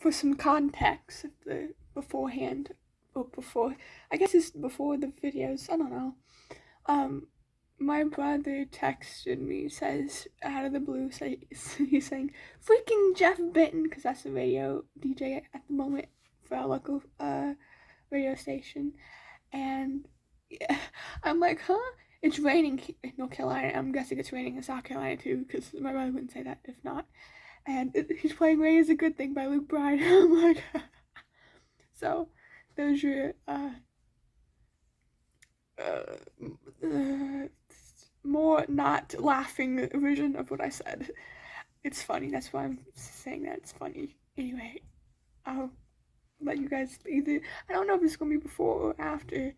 for some context, beforehand, or before, I guess it's before the videos, I don't know. My brother texted me, says, out of the blue, he's saying, freaking Jeff Benton, because that's the radio DJ at the moment for our local radio station. And yeah, I'm like, huh? It's raining in North Carolina. I'm guessing it's raining in South Carolina too, because my brother wouldn't say that if not. And he's playing Rain is a Good Thing by Luke Bryan. I'm like, so there's your more not laughing version of what I said. It's funny, that's why I'm saying that it's funny. Anyway, I'll let you guys either, I don't know if it's gonna be before or after,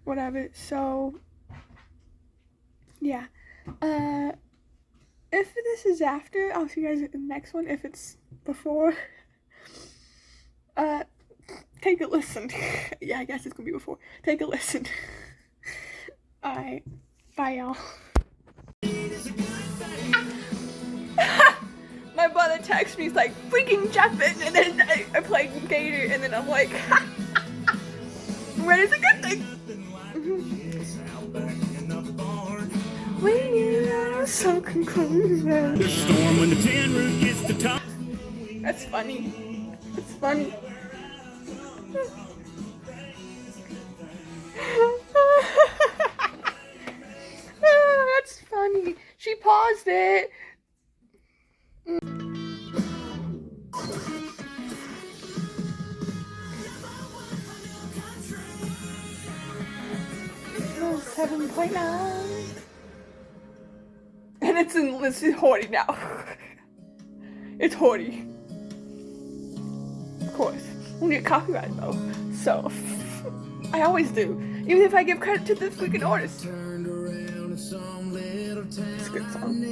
whatever, so, yeah. If this is after, I'll see you guys in the next one. If it's before, take a listen. Yeah, I guess it's gonna be before. Take a listen. Alright, bye y'all. My brother texts me, he's like, freaking Jeff-It, and then I play Gator, and then I'm like, Red is a good thing. When you are so conclusive. The storm when the tin roof gets the top. That's funny. It's funny. That's funny. She paused it. 7.9. And it's Horty now. It's Horty. Of course. We'll get copyright though. So, I always do. Even if I give credit to the freaking artist. It's a good song.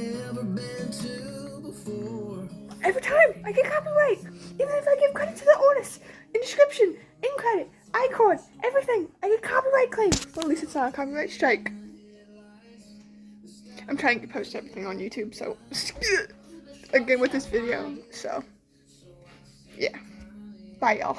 Every time I get copyright. Even if I give credit to the artist. In description, in credit, icon, everything. I get copyright claims. Well, at least it's not a copyright strike. I'm trying to post everything on YouTube, so again with this video, so yeah. Bye y'all.